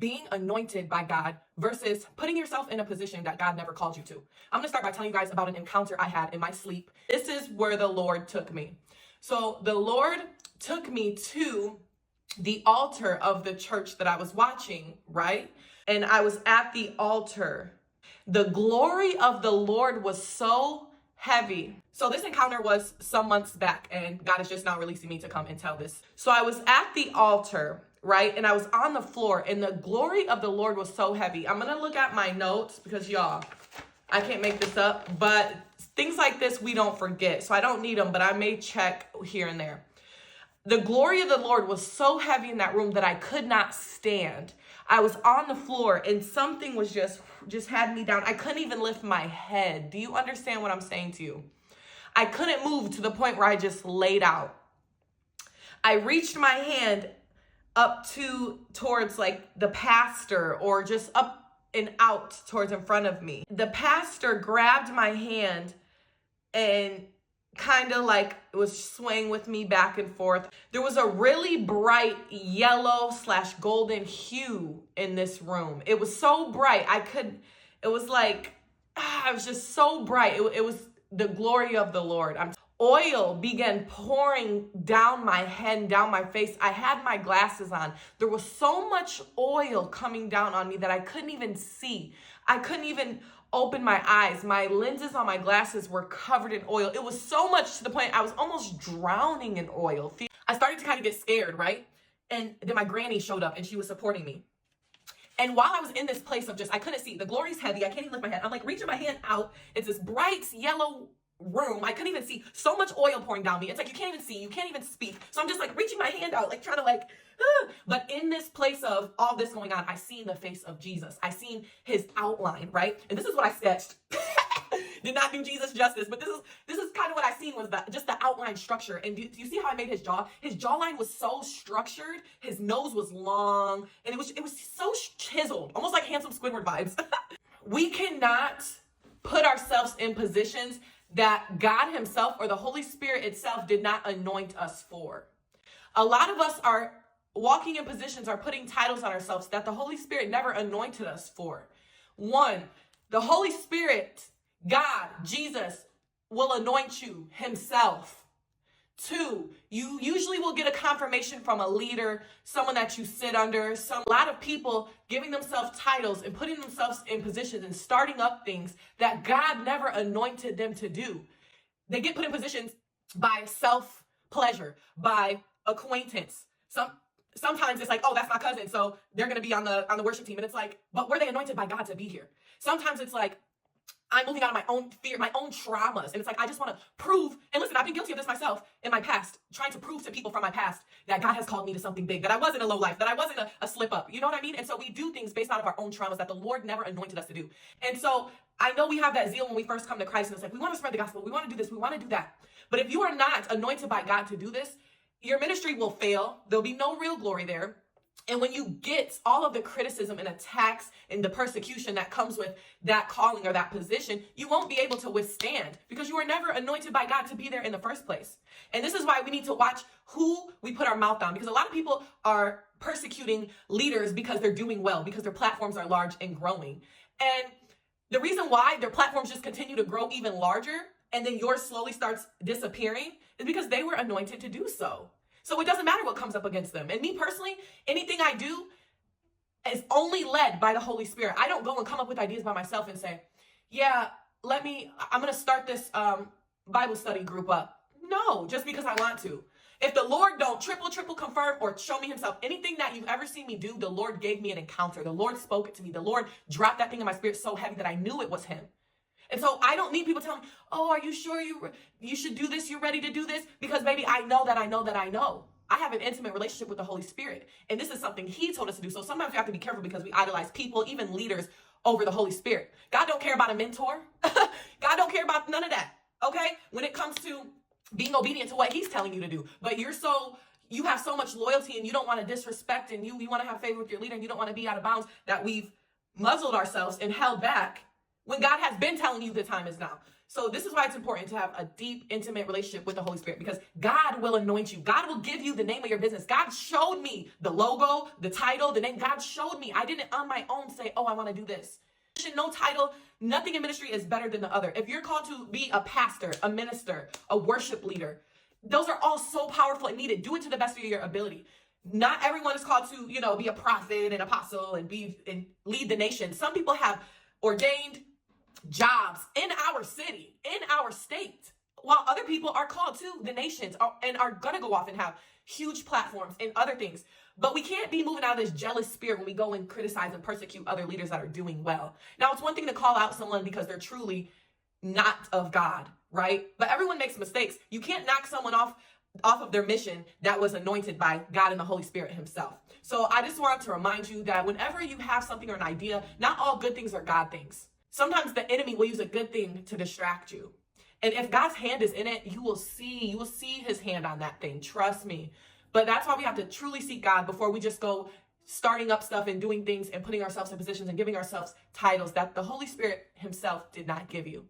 being anointed by God versus putting yourself in a position that God never called you to. I'm going to start by telling you guys about an encounter I had in my sleep. This is where the Lord took me. So the Lord took me to the altar of the church that I was watching, right? And I was at the altar. The glory of the Lord was so heavy. So this encounter was some months back, and God is just now releasing me to come and tell this. So I was at the altar, right? And I was on the floor, and the glory of the Lord was so heavy. I'm going to look at my notes because y'all, I can't make this up, but things like this we don't forget. So I don't need them, but I may check here and there. The glory of the Lord was so heavy in that room that I could not stand. I was on the floor and something was just had me down. I couldn't even lift my head. Do you understand what I'm saying to you? I couldn't move to the point where I just laid out. I reached my hand up towards like the pastor, or just up and out towards in front of me. The pastor grabbed my hand and kind of like was swaying with me back and forth. There was a really bright yellow/golden hue in this room. It was so bright. It was like, it was just so bright. It was the glory of the Lord. Oil began pouring down my head, down my face. I had my glasses on. There was so much oil coming down on me that I couldn't even see. I couldn't even open my eyes. My lenses on my glasses were covered in oil. It was so much to the point I was almost drowning in oil. I started to kind of get scared, right? And then my granny showed up and she was supporting me. And while I was in this place of I couldn't see, the glory's heavy. I can't even lift my head. I'm like reaching my hand out. It's this bright yellow room. I couldn't even see. So much oil pouring down me. It's like you can't even see. You can't even speak. So I'm just like reaching my hand out, like trying to But in this place of all this going on, I seen the face of Jesus. I seen his outline, right? And this is what I sketched. Did not do Jesus justice, but this is kind of what I seen was just the outline structure. And do you see how I made his jaw? His jawline was so structured. His nose was long, and it was so chiseled, almost like Handsome Squidward vibes. We cannot put ourselves in positions that God himself or the Holy Spirit itself did not anoint us for. A lot of us are walking in positions, are putting titles on ourselves that the Holy Spirit never anointed us for. One, the Holy Spirit, God, Jesus, will anoint you himself. Two, you usually will get a confirmation from a leader, someone that you sit under. A lot of people giving themselves titles and putting themselves in positions and starting up things that God never anointed them to do. They get put in positions by self-pleasure, by acquaintance. Sometimes it's like, oh, that's my cousin, so they're going to be on the worship team. And it's like, but were they anointed by God to be here? Sometimes it's like, I'm moving out of my own fear, my own traumas. And it's like, I just want to prove. And listen, I've been guilty of this myself in my past, trying to prove to people from my past that God has called me to something big, that I wasn't a low life, that I wasn't a slip up. You know what I mean? And so we do things based out of our own traumas that the Lord never anointed us to do. And so I know we have that zeal when we first come to Christ. And it's like, we want to spread the gospel. We want to do this. We want to do that. But if you are not anointed by God to do this, your ministry will fail. There'll be no real glory there. And when you get all of the criticism and attacks and the persecution that comes with that calling or that position, you won't be able to withstand because you were never anointed by God to be there in the first place. And this is why we need to watch who we put our mouth on, because a lot of people are persecuting leaders because they're doing well, because their platforms are large and growing. And the reason why their platforms just continue to grow even larger and then yours slowly starts disappearing is because they were anointed to do so. So it doesn't matter what comes up against them. And me personally, anything I do is only led by the Holy Spirit. I don't go and come up with ideas by myself and say, yeah, I'm going to start this Bible study group up. No, just because I want to. If the Lord don't triple confirm or show me himself, anything that you've ever seen me do, the Lord gave me an encounter. The Lord spoke it to me. The Lord dropped that thing in my spirit so heavy that I knew it was him. And so I don't need people telling me, oh, are you sure you should do this? You're ready to do this? Because baby, I know that I know that I know. I have an intimate relationship with the Holy Spirit. And this is something he told us to do. So sometimes we have to be careful because we idolize people, even leaders, over the Holy Spirit. God don't care about a mentor. God don't care about none of that. Okay? When it comes to being obedient to what he's telling you to do. But you have so much loyalty and you don't want to disrespect and you want to have favor with your leader and you don't want to be out of bounds that we've muzzled ourselves and held back when God has been telling you the time is now. So this is why it's important to have a deep, intimate relationship with the Holy Spirit, because God will anoint you. God will give you the name of your business. God showed me the logo, the title, the name. God showed me. I didn't on my own say, oh, I want to do this. No title, nothing in ministry is better than the other. If you're called to be a pastor, a minister, a worship leader, those are all so powerful and needed. Do it to the best of your ability. Not everyone is called to, be a prophet and apostle and lead the nation. Some people have ordained jobs in our city, in our state, while other people are called to the nations and are going to go off and have huge platforms and other things. But we can't be moving out of this jealous spirit when we go and criticize and persecute other leaders that are doing well. Now, it's one thing to call out someone because they're truly not of God, right? But everyone makes mistakes. You can't knock someone off of their mission that was anointed by God and the Holy Spirit himself. So I just want to remind you that whenever you have something or an idea, not all good things are God things. Sometimes the enemy will use a good thing to distract you. And if God's hand is in it, you will see his hand on that thing. Trust me. But that's why we have to truly seek God before we just go starting up stuff and doing things and putting ourselves in positions and giving ourselves titles that the Holy Spirit himself did not give you.